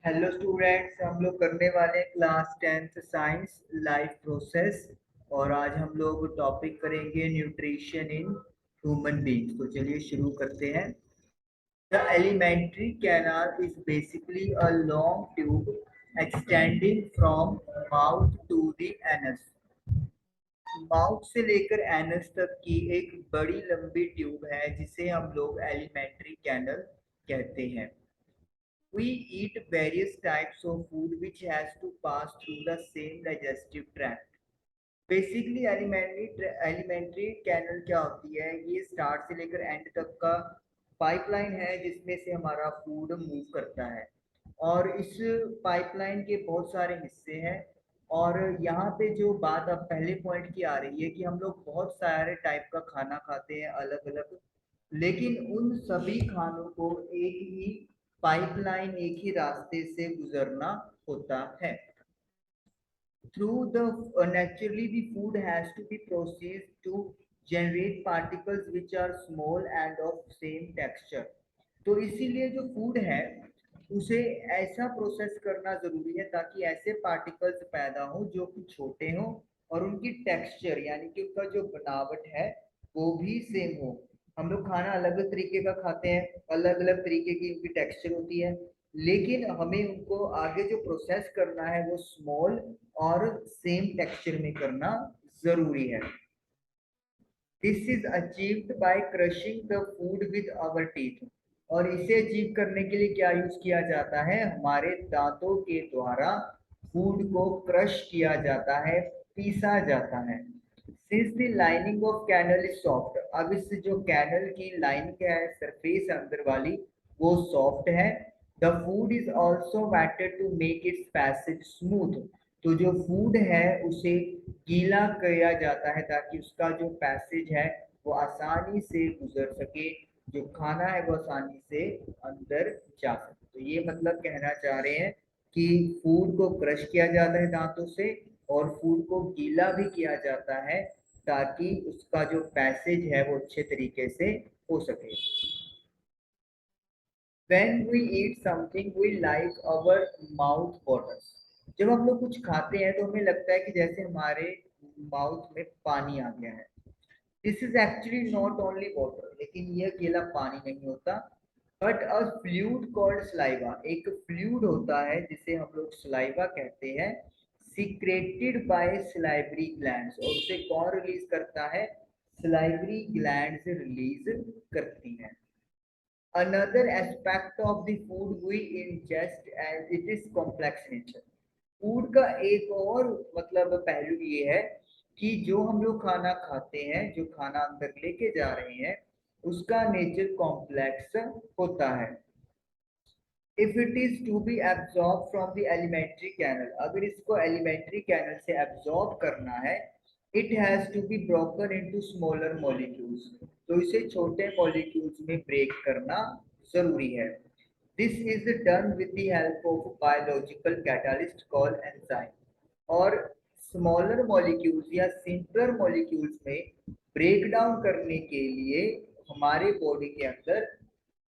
Hello students, हम लोग करने वाले हैं class 10th science life process. और आज हम लोग टॉपिक करेंगे न्यूट्रिशन इन ह्यूमन बींग्स। तो चलिए शुरू करते हैं। The alimentary canal is basically a long tube extending from mouth to the anus. Mouth से लेकर एनस तक की एक बड़ी लंबी ट्यूब है जिसे हम लोग एलिमेंट्री कैनल कहते हैं। We eat various types of food which has to pass through the same digestive tract. Basically alimentary canal क्या होती है? ये स्टार्ट से लेकर एंड तक का पाइपलाइन है जिसमें से हमारा फूड मूव करता है। और इस पाइपलाइन के बहुत सारे हिस्से हैं। और यहाँ पे जो बात अब पहले पॉइंट की आ रही है कि हम लोग बहुत सारे टाइप का खाना खाते हैं अलग अलग, लेकिन उन सभी खानों को एक ही पाइपलाइन, एक ही रास्ते से गुजरना होता है। Through the naturally the food has to be processed to generate particles which are small and of same texture. तो इसीलिए जो फूड है उसे ऐसा प्रोसेस करना जरूरी है ताकि ऐसे पार्टिकल्स पैदा हो जो कि छोटे हों और उनकी टेक्सचर यानी कि उनका जो बनावट है वो भी सेम हो। हम लोग खाना अलग अलग तरीके का खाते हैं, अलग अलग तरीके की उनकी टेक्सचर होती है, लेकिन हमें उनको आगे जो प्रोसेस करना है वो स्मॉल और सेम टेक्सचर में करना जरूरी है। This is achieved by crushing the food with our teeth. और इसे अचीव करने के लिए क्या यूज किया जाता है? हमारे दांतों के द्वारा फूड को क्रश किया जाता है, पीसा जाता है। Since the lining of canal is soft, अब इस जो कैनल की लाइनिंग है सरफेस अंदर वाली वो सॉफ्ट है। The food is also wetted to make its passage smooth. तो जो फूड है उसे गीला किया जाता है ताकि उसका जो पैसेज है वो आसानी से गुजर सके, जो खाना है वो आसानी से अंदर जा सके। तो ये मतलब कहना चाह रहे हैं कि फूड को क्रश किया जाता है दांतों से और फूड को गीला भी किया जाता है ताकि उसका जो पैसेज है वो अच्छे तरीके से हो सके। When we eat something we like our mouth waters। जब हम लोग कुछ खाते हैं तो हमें लगता है कि जैसे हमारे माउथ में पानी आ गया है। This is actually not only water, लेकिन यह अकेला पानी नहीं होता, but a fluid called saliva. एक फ्लूइड होता है जिसे हम लोग सलाइवा कहते हैं, सीक्रेटेड बाय सलाइवरी ग्लैंड्स। और उसे कौन रिलीज करता है? सलाइवरी ग्लैंड्स रिलीज करती हैं। Another aspect of the food we ingest as it is complex nature। Food का एक और मतलब पहलू ये है कि जो हम लोग खाना खाते हैं, जो खाना अंदर लेके जा रहे हैं, उसका नेचर कॉम्प्लेक्स होता है। If it is to be absorb from the alimentary canal, अगर इसको एलिमेंट्री कैनल से एब्जॉर्ब करना है, it has to be broken into smaller molecules. तो इसे छोटे मॉलिक्यूल्स में ब्रेक करना जरूरी है। This is done with the help of biological catalyst called enzyme. और स्मॉलर मॉलिक्यूल्स या सिंपलर मॉलिक्यूल्स में ब्रेक डाउन करने के लिए हमारे बॉडी के अंदर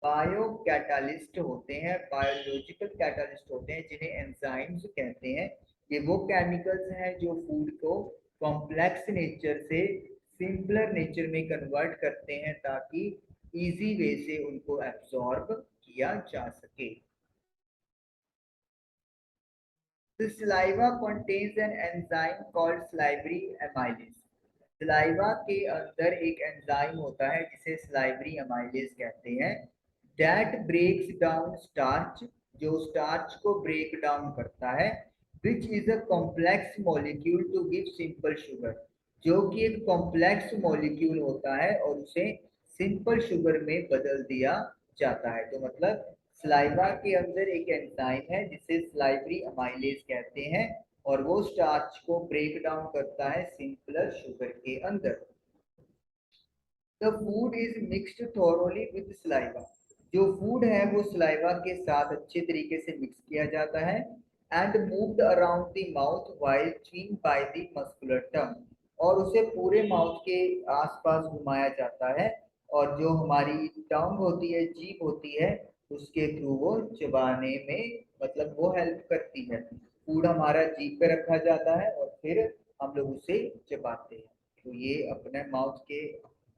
बायो कैटालिस्ट होते हैं, बायोलॉजिकल कैटालिस्ट होते हैं जिन्हें एंजाइम्स कहते हैं। ये वो केमिकल्स हैं जो फूड को कॉम्प्लेक्स नेचर से सिंपलर नेचर में कन्वर्ट करते हैं ताकि इजी वे से उनको एब्जॉर्ब किया जा सके। The saliva contains an enzyme called salivary amylase। Saliva के अंदर एक एंजाइम होता है जिसे सलाइवरी अमाइलेज कहते हैं। दैट ब्रेक्स डाउन स्टार्च, जो स्टार्च को ब्रेक डाउन करता है। Which is a complex molecule to give simple sugar, जो कि एक कॉम्प्लेक्स मॉलिक्यूल होता है और उसे सिंपल शुगर में बदल दिया जाता है। तो मतलब सलाइवा के अंदर एक एंजाइम है जिसे सलाइवरी अमाइलेज कहते हैं और वो स्टार्च को ब्रेक डाउन करता है सिंपलर शुगर के अंदर। The food is mixed thoroughly with saliva. जो फूड है वो सलाइवा के साथ अच्छे तरीके से मिक्स किया जाता है। And moved around the mouth while chewing by the muscular tongue. और उसे पूरे माउथ के आसपास घुमाया जाता है और जो हमारी टंग होती है, जीभ होती है, उसके थ्रू वो चबाने में मतलब वो हेल्प करती है। फूड हमारा जीभ पे रखा जाता है और फिर हम लोग उसे चबाते हैं। तो ये अपने माउथ के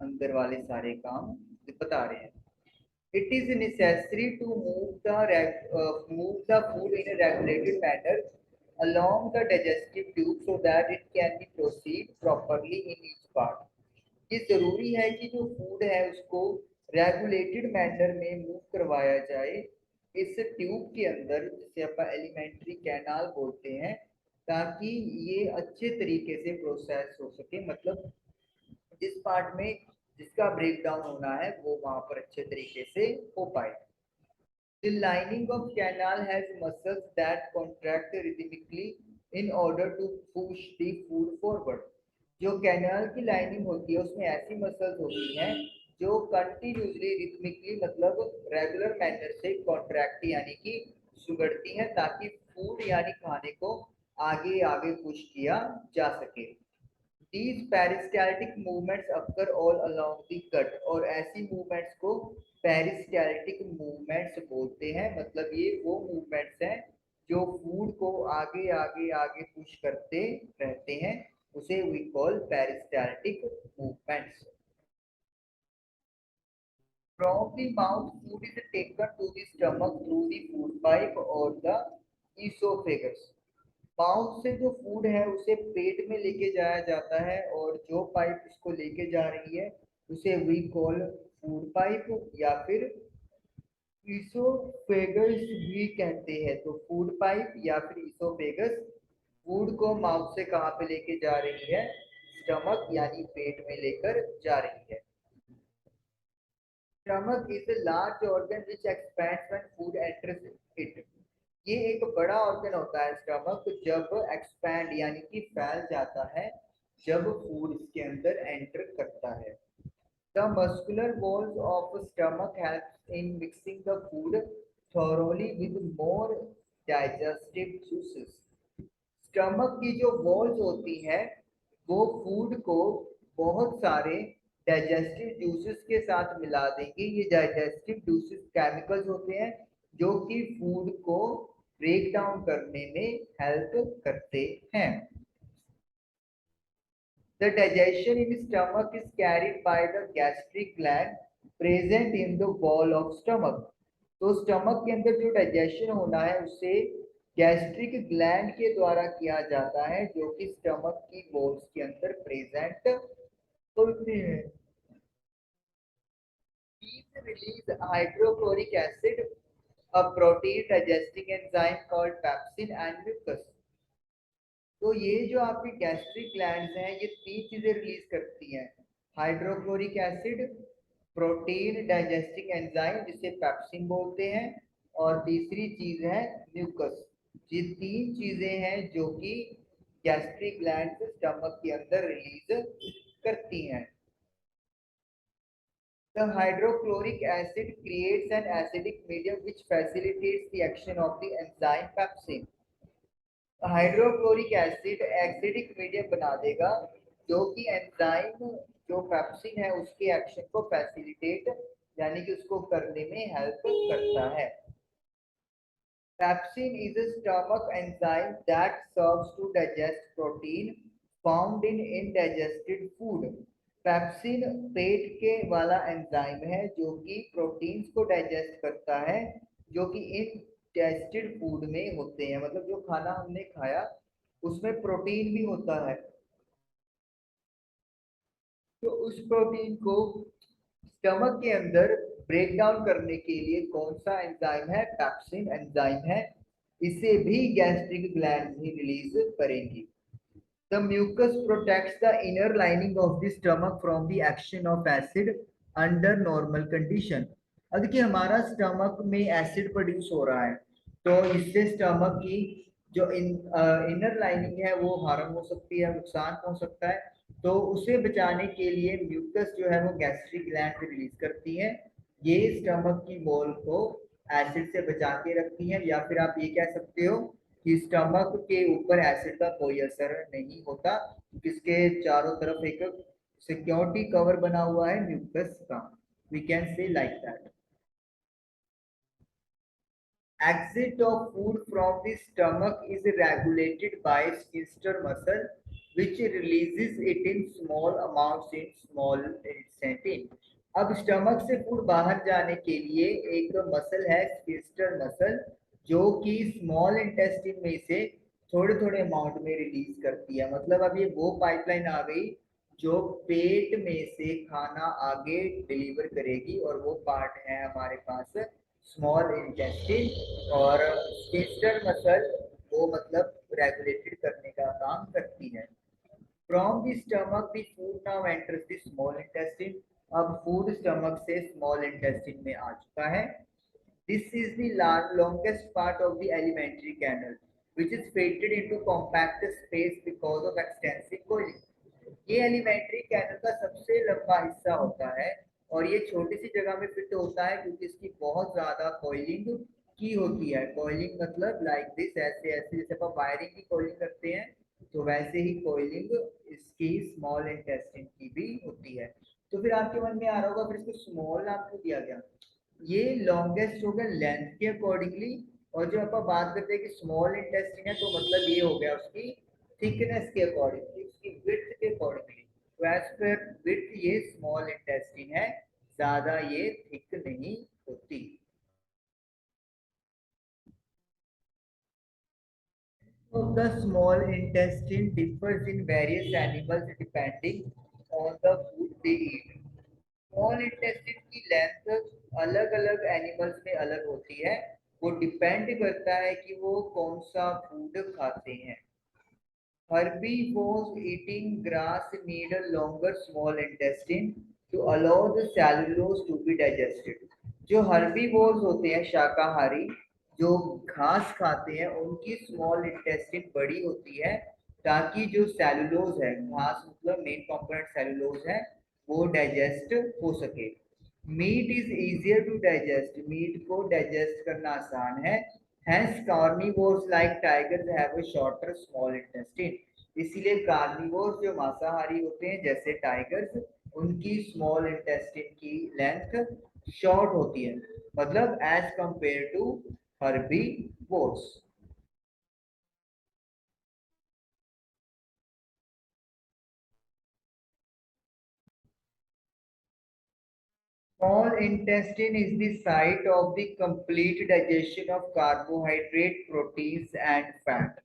अंदर वाले सारे काम बता रहे हैं। It is necessary to move the food in a regulated manner along the digestive tube so that it can be proceed properly in each part. ये जरूरी है कि जो फूड है उसको रेगुलेटेड मैनर में मूव करवाया जाए इस ट्यूब के अंदर, जिसे अपन एलिमेंट्री कैनाल बोलते हैं, ताकि ये अच्छे तरीके से प्रोसेस हो सके। मतलब जिस पार्ट में जिसका ब्रेक डाउन होना है वो वहां पर अच्छे तरीके से हो पाए। The lining of canal has muscles that contract rhythmically in order to push the food forward. जो कैनाल की लाइनिंग होती है उसमें ऐसी मसल्स होती हैं जो कंटिन्यूसली रिथमिकली मतलब रेगुलर मैनर से कॉन्ट्रैक्ट यानी कि सुगड़ती हैं ताकि फूड यानी खाने को आगे आगे पुश किया जा सके। These peristaltic movements occur all along the gut और ऐसी movements को peristaltic movements बोलते हैं। मतलब ये वो movements हैं जो फूड को आगे आगे आगे पुश करते रहते हैं, उसे we call peristaltic movements. From the mouth, food is taken to the stomach through the food pipe or the esophagus. Mouth से जो फूड है उसे पेट में लेके जाया जाता है और जो पाइप उसको लेके जा रही है उसे वी कॉल फूड पाइप या फिर ईसोफेगस भी कहते हैं। तो फूड पाइप या फिर ईसोफेगस फूड को माउथ से कहाँ पे लेके जा रही है, स्टमक यानी पेट में लेकर जा रही है। Stomach is a large organ which expands when food enters it. ये एक बड़ा ऑर्गन होता है स्टमक जब एक्सपैंड यानी कि फैल जाता है जब फूड इसके अंदर एंटर करता है। The muscular walls of stomach helps in mixing the food thoroughly with more digestive juices. Stomach की जो वॉल्स होती हैं वो फूड को बहुत सारे डाइजेस्टिव जूसेस के साथ मिला देंगे। ये डाइजेस्टिव जूसेस केमिकल्स होते हैं जो कि फूड को ब्रेक डाउन करने में हेल्प करते हैं। The digestion in stomach is carried by the gastric gland present in the wall of stomach. तो स्टमक के अंदर जो डाइजेशन होना है उसे गैस्ट्रिक ग्लैंड के द्वारा किया जाता है जो कि स्टमक की वॉल्स के अंदर प्रेजेंट होती है। These release hydrochloric acid, a protein digesting enzyme called pepsin and mucus. तो ये जो आपकी गैस्ट्रिक ग्लैंड्स हैं ये तीन चीजें रिलीज करती हैं, hydrochloric acid, protein digesting enzyme जिसे पेप्सिन बोलते हैं, और तीसरी चीज है म्यूकस। ये तीन चीजें हैं जो कि गैस्ट्रिक ग्लैंड्स स्टमक के अंदर रिलीज करती हैं। The hydrochloric acid creates an acidic medium which facilitates the action of the enzyme pepsin. Hydrochloric acid acidic medium बना देगा जो कि एंजाइम जो पेप्सिन है उसके एक्शन को फैसिलिटेट यानी कि उसको करने में हेल्प करता है। Pepsin is a stomach enzyme that serves to digest protein found in indigested food. Pepsin पेट के वाला एंजाइम है जो कि प्रोटीन्स को डाइजेस्ट करता है जो कि इनडाइजेस्टेड फूड में होते हैं। मतलब जो खाना हमने खाया उसमें प्रोटीन भी होता है, तो उस प्रोटीन को स्टमक के अंदर ब्रेक डाउन करने के लिए कौन सा एंजाइम है, पेप्सिन एंजाइम है। इसे भी गैस्ट्रिक ग्लैंड ही रिलीज करेंगी। The mucus protects the inner lining of the stomach from the action of acid under normal condition. अब देखिए हमारा स्टमक में एसिड प्रोड्यूस हो रहा है तो इससे स्टमक की जो इनर लाइनिंग है वो हार्म हो सकती है, नुकसान पहुंच सकता है। तो उसे बचाने के लिए म्यूकस जो है वो गैस्ट्रिक ग्लैंड से रिलीज करती है। ये स्टमक की वॉल को एसिड से बचा के रखती है, या फिर आप ये कह सकते हो कि स्टमक के ऊपर एसिड का कोई असर नहीं होता, किसके चारों तरफ एक सिक्योरिटी कवर बना हुआ है म्यूकस का। We can say like that. Exit of food from the stomach is regulated by sphincter muscle, which releases it in small amounts in small intestine. अब स्टमक से फूड बाहर जाने के लिए एक मसल है स्फिंक्टर मसल, जो कि स्मॉल इंटेस्टिन में से थोड़े थोड़े अमाउंट में रिलीज करती है। मतलब अब ये वो पाइपलाइन आ गई जो पेट में से खाना आगे डिलीवर करेगी, और वो पार्ट है हमारे पास स्मॉल इंटेस्टिन। और स्फिंक्टर मसल वो मतलब रेगुलेटेड करने का काम करती है। From the stomach the food now enters the small intestine. अब फूड स्टमक से स्मॉल इंटेस्टिन में आ चुका है। This is the longest part of the alimentary canal, which is fitted into compact space because of extensive coiling. ये alimentary canal का सबसे लंबा हिस्सा होता है, और ये छोटी सी जगह में फिट होता है क्योंकि इसकी बहुत ज्यादा कॉइलिंग की होती है। कॉइलिंग मतलब लाइक दिस, ऐसे ऐसे जैसे आप वायरिंग की कॉइलिंग करते हैं, तो वैसे ही कॉइलिंग इसकी स्मॉल इंटेस्टिन की भी होती है। तो फिर आपके मन में आ रहा होगा फिर इसको स्मॉल नाम क्यों दिया गया। ये लॉन्गेस्ट हो गया लेंथ के अकॉर्डिंगली, और जब आप बात करते हैं कि स्मॉल इंटेस्टिन है तो मतलब ये हो गया उसकी थिकनेस के अकॉर्डिंगली, उसकी विड्थ के अकॉर्डिंगली। तो एज पर विड्थ ये स्मॉल इंटेस्टिन है, ज्यादा ये थिक नहीं होती। So the small intestine differs in various animals depending on the food they eat. Small intestine की लेंथ अलग अलग एनिमल्स में अलग होती है। वो डिपेंड करता है कि वो कौन सा फूड खाते हैं। Herbivores eating grass need a longer small intestine to allow the cellulose to be digested. जो herbivores होते हैं शाकाहारी, जो घास खाते हैं, उनकी स्मॉल इंटेस्टिन बड़ी होती है ताकि जो सेलुलोज है, घास मतलब मेन कंपोनेंट सेलुलोज है, वो डाइजेस्ट हो सके। Meat is easier to digest, meat को डाइजेस्ट करना आसान है। Hence, carnivores like tigers have a shorter small intestine. इसीलिए कार्निवोर जो मांसाहारी होते हैं जैसे टाइगर्स, उनकी स्मॉल इंटेस्टिन की लेंथ शॉर्ट होती है, मतलब as compare to herbivores. Small intestine is the site of the complete digestion of carbohydrate, proteins and fat.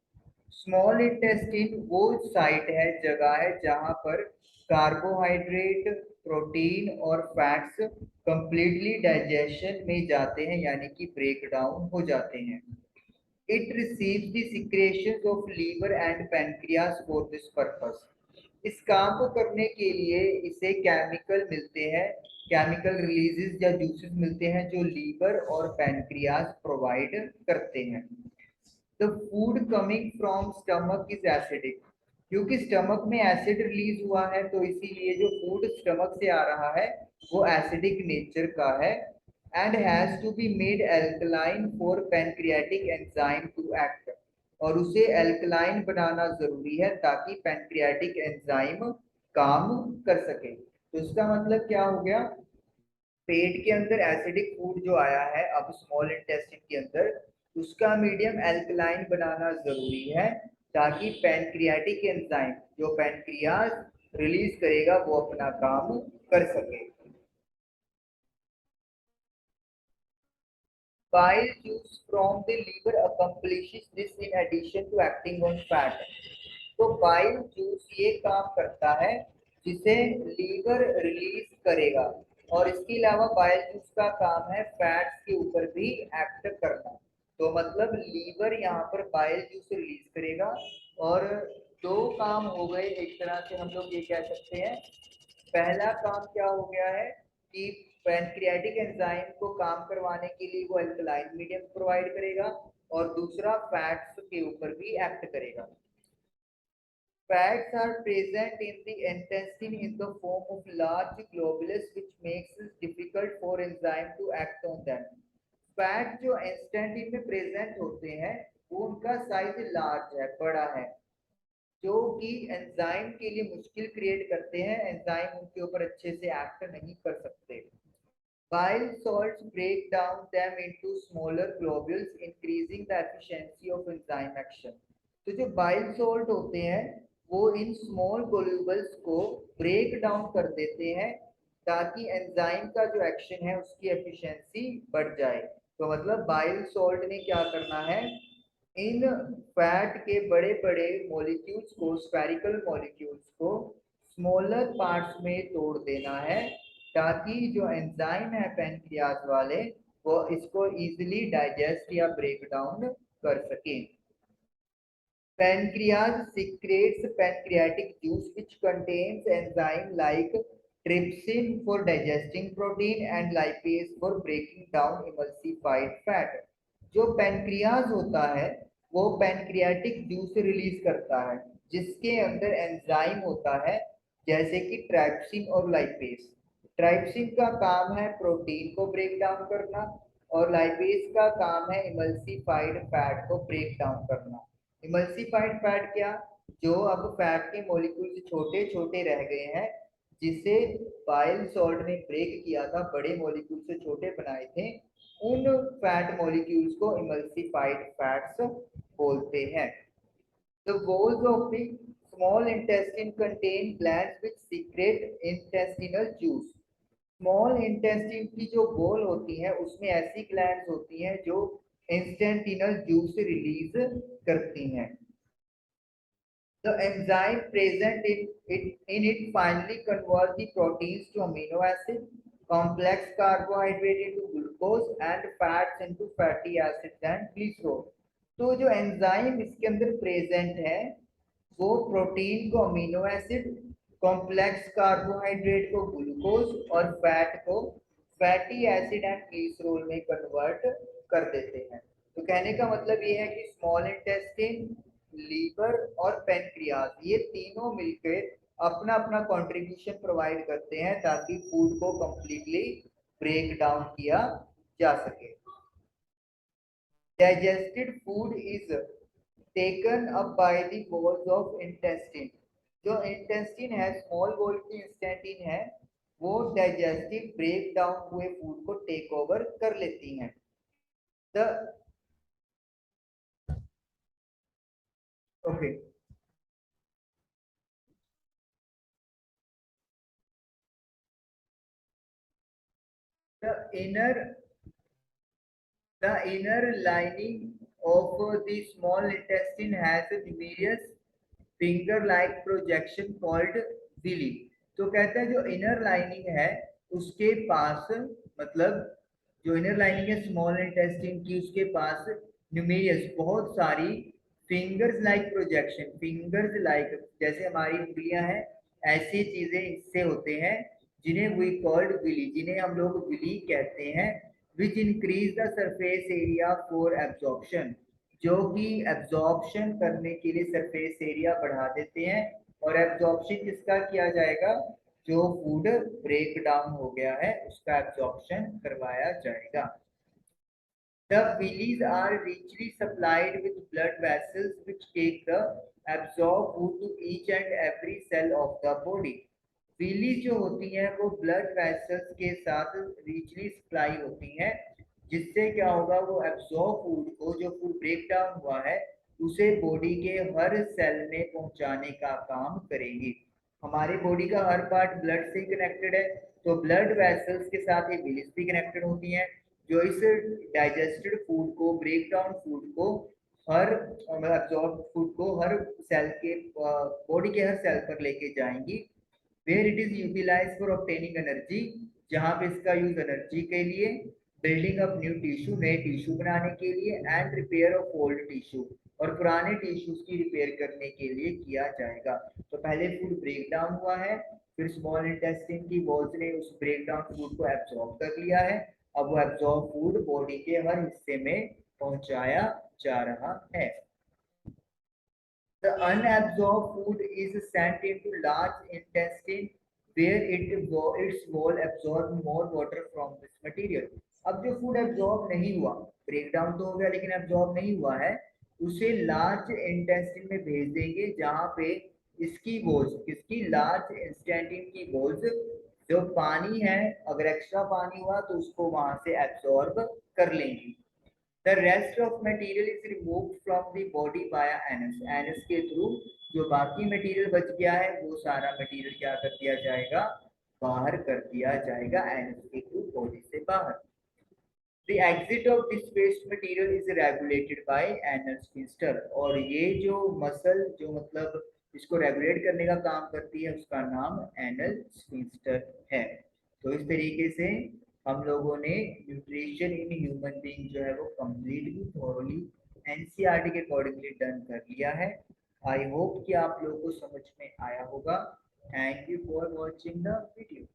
Small intestine वो साइट है, जगह है जहां पर कार्बोहाइड्रेट, प्रोटीन और फैट्स कंप्लीटली डाइजेशन में जाते हैं, यानी कि ब्रेक डाउन हो जाते हैं। It receives the secretions of liver and pancreas for this purpose. इस काम को करने के लिए इसे केमिकल मिलते हैं, केमिकल रिलीजेस या जूसेस मिलते हैं जो लीवर और पैनक्रियास प्रोवाइड करते हैं। The food coming from stomach is acidic. क्योंकि स्टमक में एसिड रिलीज हुआ है, तो इसीलिए जो फूड स्टमक से आ रहा है वो एसिडिक नेचर का है। And has to be made alkaline for pancreatic enzyme to act. और उसे एल्कलाइन बनाना जरूरी है ताकि पैनक्रियाटिक एंजाइम काम कर सके। तो इसका मतलब क्या हो गया, पेट के अंदर एसिडिक फूड जो आया है अब स्मॉल इंटेस्टिन के अंदर, उसका मीडियम एल्कलाइन बनाना जरूरी है ताकि पैनक्रियाटिक एंजाइम जो पैनक्रियाज रिलीज करेगा वो अपना काम कर सके। Bile juice from the liver accomplishes this in addition to acting on fat. तो बाइल जूस ये काम करता है जिसे लीवर रिलीज करेगा, और इसके अलावा बाइल जूस का काम है फैट्स के ऊपर भी एक्ट करना। तो मतलब लीवर यहाँ पर बाइल जूस रिलीज करेगा, और दो काम हो गए एक तरह से, हम लोग ये कह सकते हैं। पहला काम क्या हो गया है कि पैनक्रियाटिक एंजाइम को काम करवाने के लिए वो अल्कलाइन मीडियम प्रोवाइड करेगा, और दूसरा फैट्स के ऊपर भी एक्ट करेगा। Fats are present in the intestine in the form of large globules which makes it difficult for enzyme to act on them. Fat जो इंस्टेंटिन में प्रेजेंट होते हैं वो उनका साइज लार्ज है, बड़ा है, जो कि एंजाइम के लिए मुश्किल क्रिएट करते हैं, एंजाइम उनके ऊपर अच्छे से एक्ट नहीं कर सकते। Bile salts break down them into smaller globules, increasing the efficiency of enzyme action. तो जो bile salt होते हैं वो इन small globules को break down कर देते हैं ताकि एंजाइम का जो एक्शन है उसकी एफिशिएंसी बढ़ जाए। तो मतलब बाइल सॉल्ट ने क्या करना है, इन फैट के बड़े बड़े मॉलिक्यूल्स को, स्फेरिकल मॉलिक्यूल्स को स्मॉलर पार्ट्स में तोड़ देना है ताकि जो एंजाइम है पैनक्रियाज वाले वो इसको इजीली डाइजेस्ट या ब्रेक डाउन कर सके। Pancreas secretes pancreatic juice which contains enzyme like trypsin for digesting protein and lipase for breaking down emulsified fat। जो पैनक्रियाज होता है वो पैनक्रियाटिक जूस रिलीज करता है जिसके अंदर एंजाइम होता है जैसे कि ट्राइप्सिन और लाइपेज। ट्राइप्सिन का काम है प्रोटीन को ब्रेक डाउन करना और लाइपेज का काम है इमल्सिफाइड फैट को ब्रेक डाउन करना। इमल्सिफाइड फैट क्या, जो अब फैट के मॉलिक्यूल्स छोटे छोटे रह गए हैं जिसे बाइल सॉल्ट ने ब्रेक किया था, बड़े मॉलिक्यूल से छोटे बनाए थे, उन फैट मॉलिक्यूल्स को इमल्सिफाइड फैट्स बोलते हैं। The walls of the small intestine contain glands which secrete intestinal juice। Small intestine की जो वॉल होती है उसमें ऐसी ग्लैंड्स होती हैं जो इंस्टेंटिनल जूस रिलीज करती हैं। The enzyme present in it finally convert the proteins to amino acid, complex carbohydrate into glucose and fats into fatty acids and glycerol। तो जो एंजाइम इसके अंदर प्रेजेंट है वो प्रोटीन को अमीनो एसिड, कॉम्प्लेक्स कार्बोहाइड्रेट को ग्लूकोज और fat को फैटी एसिड एंड ग्लिसरॉल में कन्वर्ट कर देते हैं। तो कहने का मतलब ये है कि स्मॉल इंटेस्टाइन, लीवर और पेनक्रियाज ये तीनों मिलकर अपना अपना कंट्रीब्यूशन प्रोवाइड करते हैं ताकि फूड को कंप्लीटली ब्रेक डाउन किया जा सके। Digested food is taken up by the walls of intestine. जो इंटेस्टाइन है, स्मॉल वॉल की इंटेस्टाइन है, वो डाइजेस्टिव ब्रेक डाउन हुए फूड को टेक ओवर कर लेती हैं। The okay the inner lining of the small intestine has a numerous finger like projection called villi। तो कहता है जो इनर लाइनिंग है उसके पास, मतलब जो इनर लाइनिंग है स्मॉल इंटेस्टिन की उसके पास न्यूमेरियस बहुत सारी fingers like projection, fingers like जैसे हमारी उंगलियां हैं ऐसी चीजें इससे होते हैं जिन्हें वी कॉल्ड विली, जिन्हें हम लोग विली कहते हैं। Which increase the surface area for absorption, जो कि एब्जॉर्प्शन करने के लिए सरफेस एरिया बढ़ा देते हैं। और एब्जॉर्प्शन किसका किया जाएगा, जो फूड ब्रेक डाउन हो गया है उसका एब्जॉर्प्शन करवाया जाएगा। The villi are richly supplied with blood vessels which take the absorbed food to each and every cell of the body। Villi जो होती हैं वो ब्लड वेसल्स के साथ रिचली सप्लाई होती हैं जिससे क्या होगा, वो एब्जॉर्ब फूड को, जो फूड ब्रेक डाउन हुआ है उसे बॉडी के हर सेल में पहुंचाने का काम करेंगी। हमारी बॉडी का हर पार्ट ब्लड से कनेक्टेड है तो ब्लड वेसल्स के साथ ये विलीज भी कनेक्टेड होती हैं जो इस डाइजेस्टेड फूड को, ब्रेक डाउन फूड को, हर एब्जॉर्ब फूड को हर सेल के, बॉडी के हर सेल पर लेके जाएंगी। Where it is utilize for obtaining energy, जहां पे इसका यूज एनर्जी के लिए, बिल्डिंग अप न्यू टिश्यू, नए टिश्यू बनाने के लिए, and repair of old tissue, और पुराने टिश्यूज की रिपेयर करने के लिए किया जाएगा। तो पहले फूड ब्रेक डाउन हुआ है, फिर स्मॉल इंटेस्टाइन की वॉल्स ने उस ब्रेक डाउन फूड को एब्जॉर्ब कर लिया है, अब वो एब्जॉर्ब फूड बॉडी के हर हिस्से में पहुंचाया जा रहा है। The unabsorbed food is sent into large intestine where its wall absorb more water from this material। अब जो फूड एब्जॉर्ब नहीं हुआ, ब्रेक डाउन तो हो गया लेकिन एब्जॉर्ब नहीं हुआ है, उसे लार्ज इंटेस्टिन में भेज देंगे जहां पे इसकी वॉल्स, इसकी लार्ज इंटेस्टाइन की वॉल्स जो पानी है अगर एक्स्ट्रा पानी हुआ तो उसको वहां से एब्सॉर्ब कर लेंगी। The rest of material is remove from the body by anus, anus के थ्रू जो बाकी मटेरियल बच गया है वो सारा मटेरियल क्या कर दिया जाएगा, बाहर कर दिया जाएगा एनस के थ्रू बॉडी से बाहर। The exit of this waste material is regulated by anal sphincter, और ये जो मसल जो मतलब इसको रेगुलेट करने का काम करती है उसका नाम एनल स्फिंक्टर है। तो इस तरीके से हम लोगों ने न्यूट्रिशन इन ह्यूमन बीइंग जो है वो कंप्लीटली थॉरली एनसीईआरटी के अकॉर्डिंगली डन कर लिया है। आई होप कि आप लोगों को समझ में आया होगा। Thank you for watching the video.